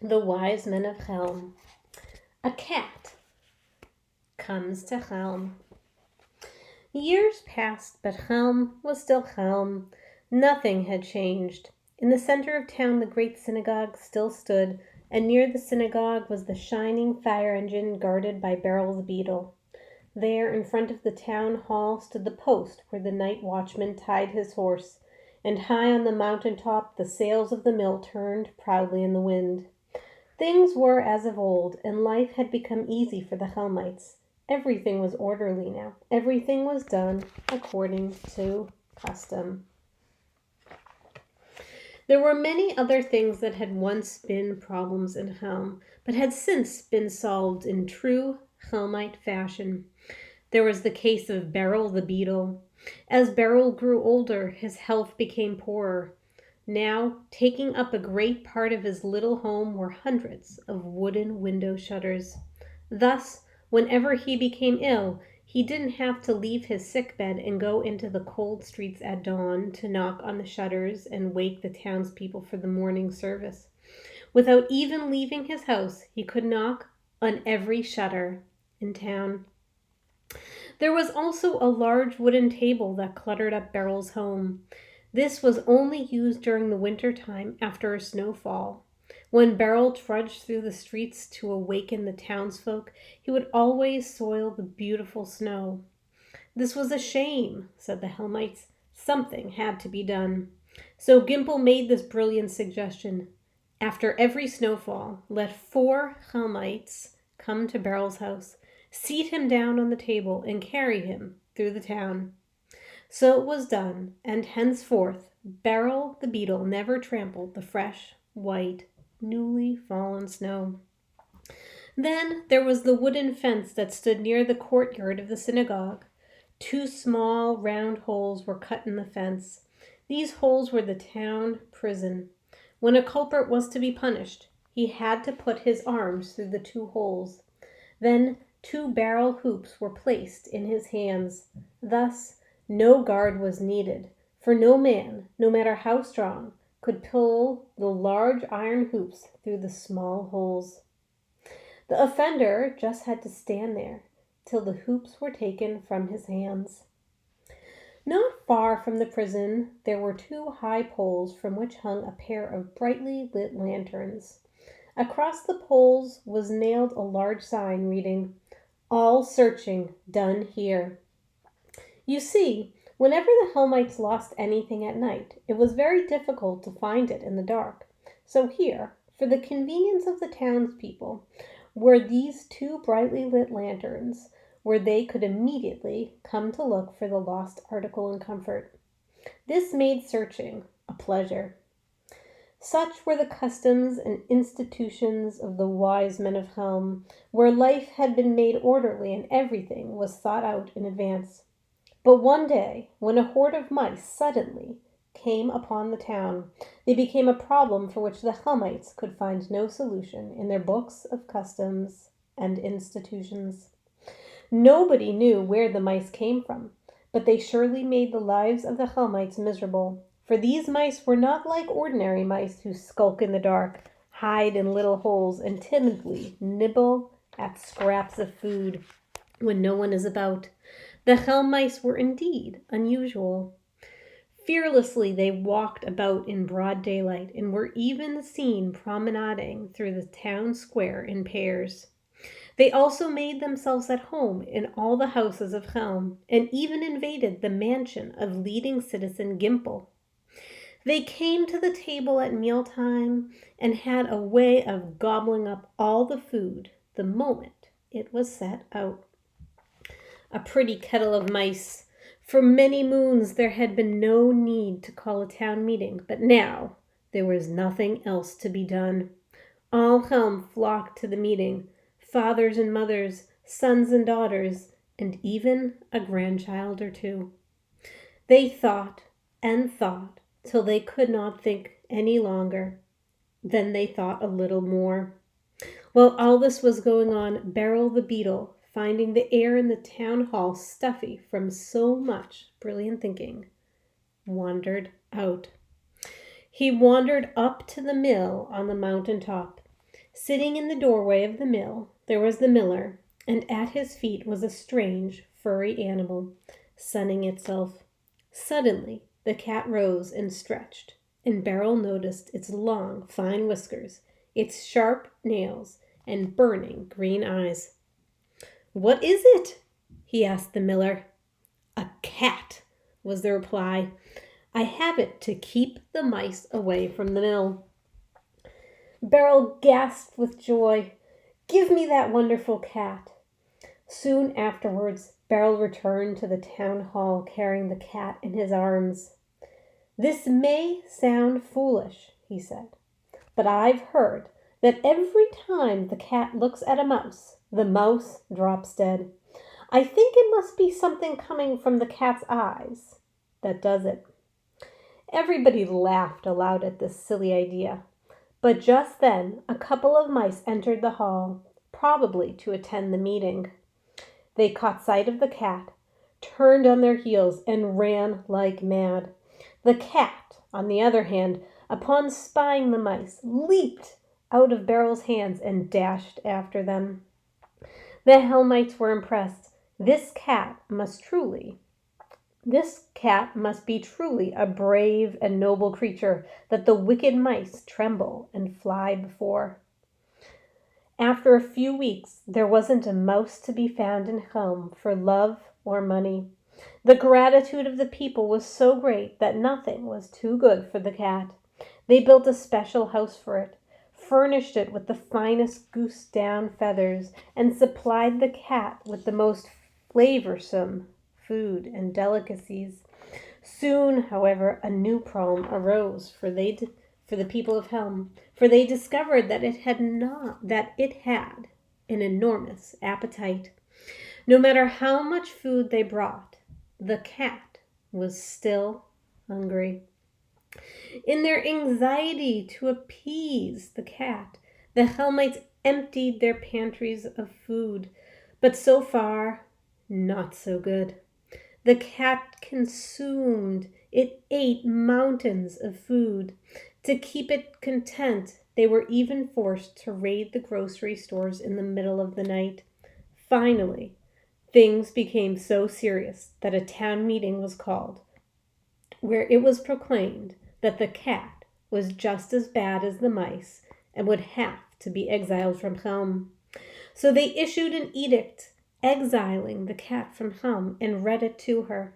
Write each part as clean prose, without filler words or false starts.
The Wise Men of Helm. A cat comes to Helm. Years passed, but Helm was still Helm. Nothing had changed. In the center of town, the great synagogue still stood, and near the synagogue was the shining fire engine guarded by Beryl the beetle. There, in front of the town hall, stood the post where the night watchman tied his horse, and high on the mountain top the sails of the mill turned proudly in the wind. Things were as of old, and life had become easy for the Helmites. Everything was orderly now. Everything was done according to custom. There were many other things that had once been problems in Helm, but had since been solved in true Helmite fashion. There was the case of Beryl the beetle. As Beryl grew older, his health became poorer. Now, taking up a great part of his little home were hundreds of wooden window shutters. Thus, whenever he became ill, he didn't have to leave his sickbed and go into the cold streets at dawn to knock on the shutters and wake the townspeople for the morning service. Without even leaving his house, he could knock on every shutter in town. There was also a large wooden table that cluttered up Beryl's home. This was only used during the winter time after a snowfall. When Beryl trudged through the streets to awaken the townsfolk, he would always soil the beautiful snow. This was a shame, said the Helmites. Something had to be done. So Gimple made this brilliant suggestion. After every snowfall, let 4 Helmites come to Beryl's house, seat him down on the table, and carry him through the town. So it was done, and henceforth Beryl the beetle never trampled the fresh, white, newly fallen snow. Then there was the wooden fence that stood near the courtyard of the synagogue. 2 small, round holes were cut in the fence. These holes were the town prison. When a culprit was to be punished, he had to put his arms through the 2 holes. Then 2 barrel hoops were placed in his hands. Thus, no guard was needed, for no man, no matter how strong, could pull the large iron hoops through the small holes. The offender just had to stand there till the hoops were taken from his hands. Not far from the prison there were 2 high poles from which hung a pair of brightly lit lanterns. Across the poles was nailed a large sign reading, "All searching done here." You see, whenever the Helmites lost anything at night, it was very difficult to find it in the dark. So here, for the convenience of the townspeople, were these 2 brightly lit lanterns, where they could immediately come to look for the lost article in comfort. This made searching a pleasure. Such were the customs and institutions of the Wise Men of Helm, where life had been made orderly and everything was thought out in advance. But one day, when a horde of mice suddenly came upon the town, they became a problem for which the Helmites could find no solution in their books of customs and institutions. Nobody knew where the mice came from, but they surely made the lives of the Helmites miserable, for these mice were not like ordinary mice who skulk in the dark, hide in little holes, and timidly nibble at scraps of food when no one is about. The Helm mice were indeed unusual. Fearlessly they walked about in broad daylight and were even seen promenading through the town square in pairs. They also made themselves at home in all the houses of Helm, and even invaded the mansion of leading citizen Gimple. They came to the table at mealtime and had a way of gobbling up all the food the moment it was set out. A pretty kettle of mice. For many moons there had been no need to call a town meeting, but now there was nothing else to be done. All Helm flocked to the meeting, fathers and mothers, sons and daughters, and even a grandchild or 2. They thought and thought till they could not think any longer. Then they thought a little more. While all this was going on, Beryl the beetle, finding the air in the town hall stuffy from so much brilliant thinking, wandered out. He wandered up to the mill on the mountain top. Sitting in the doorway of the mill, there was the miller, and at his feet was a strange, furry animal, sunning itself. Suddenly, the cat rose and stretched, and Beryl noticed its long, fine whiskers, its sharp nails, and burning green eyes. "What is it?" he asked the miller. "A cat," was the reply. "I have it to keep the mice away from the mill." Beryl gasped with joy. "Give me that wonderful cat." Soon afterwards, Beryl returned to the town hall carrying the cat in his arms. "This may sound foolish," he said, "but I've heard that every time the cat looks at a mouse, the mouse drops dead. I think it must be something coming from the cat's eyes that does it." Everybody laughed aloud at this silly idea. But just then a couple of mice entered the hall, probably to attend the meeting. They caught sight of the cat, turned on their heels, and ran like mad. The cat, on the other hand, upon spying the mice, leaped out of Beryl's hands and dashed after them. The Helmites were impressed. This cat must be truly a brave and noble creature that the wicked mice tremble and fly before. After a few weeks, there wasn't a mouse to be found in Helm for love or money. The gratitude of the people was so great that nothing was too good for the cat. They built a special house for it, furnished it with the finest goose down feathers, and supplied the cat with the most flavorsome food and delicacies. Soon, however, a new problem arose for the people of Helm, for they discovered that it had an enormous appetite. No matter how much food they brought, the cat was still hungry. In their anxiety to appease the cat, the Helmites emptied their pantries of food, but so far, not so good. The cat it ate mountains of food. To keep it content, they were even forced to raid the grocery stores in the middle of the night. Finally, things became so serious that a town meeting was called, where it was proclaimed that the cat was just as bad as the mice and would have to be exiled from Helm. So they issued an edict exiling the cat from Helm and read it to her.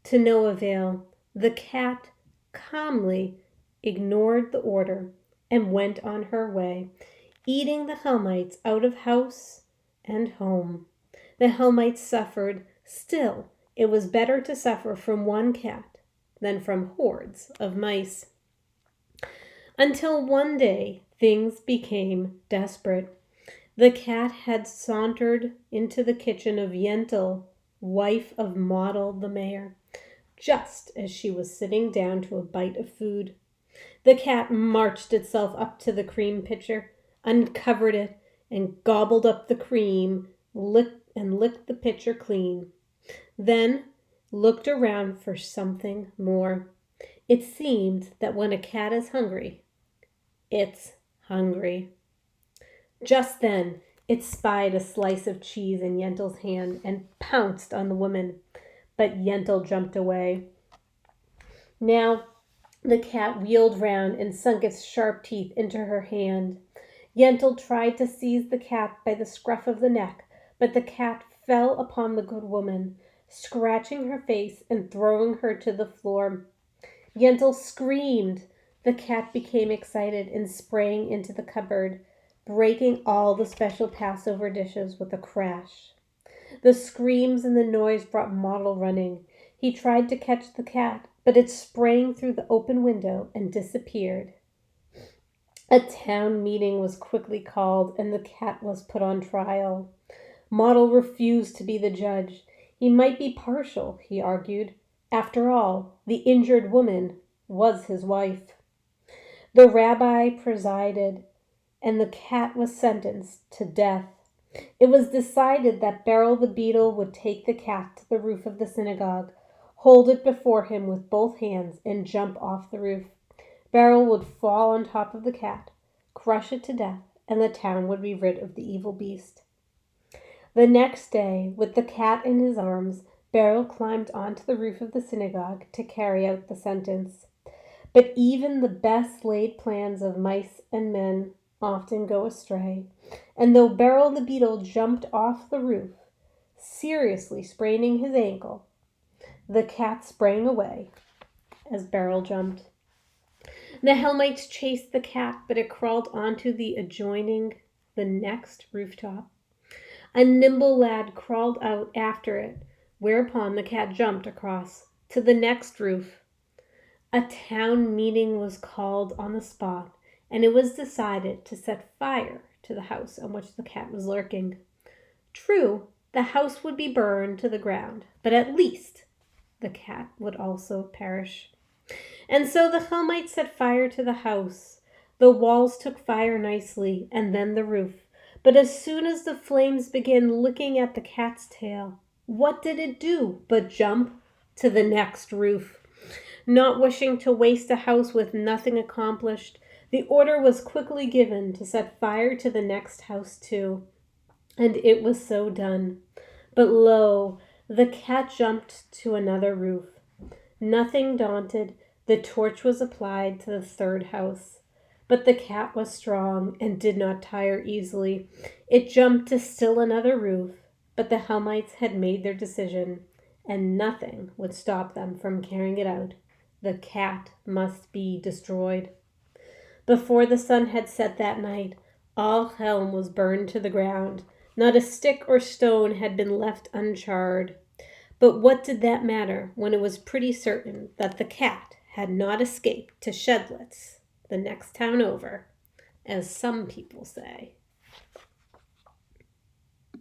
To no avail. The cat calmly ignored the order and went on her way, eating the Helmites out of house and home. The Helmites suffered. Still, it was better to suffer from one cat than from hordes of mice. Until one day, things became desperate. The cat had sauntered into the kitchen of Yentl, wife of Model the mayor, just as she was sitting down to a bite of food. The cat marched itself up to the cream pitcher, uncovered it, and gobbled up the cream, licked the pitcher clean. Then looked around for something more. It seemed that when a cat is hungry, it's hungry. Just then, it spied a slice of cheese in Yentl's hand and pounced on the woman, but Yentl jumped away. Now, the cat wheeled round and sunk its sharp teeth into her hand. Yentl tried to seize the cat by the scruff of the neck, but the cat fell upon the good woman, scratching her face and throwing her to the floor. Yentl screamed. The cat became excited and sprang into the cupboard, breaking all the special Passover dishes with a crash. The screams and the noise brought Model running. He tried to catch the cat, but it sprang through the open window and disappeared. A town meeting was quickly called, and the cat was put on trial. Model refused to be the judge. He might be partial, he argued. After all, the injured woman was his wife. The rabbi presided, and the cat was sentenced to death. It was decided that Beryl the beetle would take the cat to the roof of the synagogue, hold it before him with both hands, and jump off the roof. Beryl would fall on top of the cat, crush it to death, and the town would be rid of the evil beast. The next day, with the cat in his arms, Beryl climbed onto the roof of the synagogue to carry out the sentence. But even the best laid plans of mice and men often go astray, and though Beryl the beetle jumped off the roof, seriously spraining his ankle, the cat sprang away as Beryl jumped. The Helmites chased the cat, but it crawled onto the next rooftop. A nimble lad crawled out after it, whereupon the cat jumped across to the next roof. A town meeting was called on the spot, and it was decided to set fire to the house on which the cat was lurking. True, the house would be burned to the ground, but at least the cat would also perish. And so the Helmites set fire to the house. The walls took fire nicely, and then the roof. But as soon as the flames began licking at the cat's tail, what did it do but jump to the next roof? Not wishing to waste a house with nothing accomplished, the order was quickly given to set fire to the next house too. And it was so done. But lo, the cat jumped to another roof. Nothing daunted, the torch was applied to the third house. But the cat was strong and did not tire easily. It jumped to still another roof, but the Helmites had made their decision, and nothing would stop them from carrying it out. The cat must be destroyed. Before the sun had set that night, all Helm was burned to the ground. Not a stick or stone had been left uncharred. But what did that matter when it was pretty certain that the cat had not escaped to Shedlitz, the next town over, as some people say.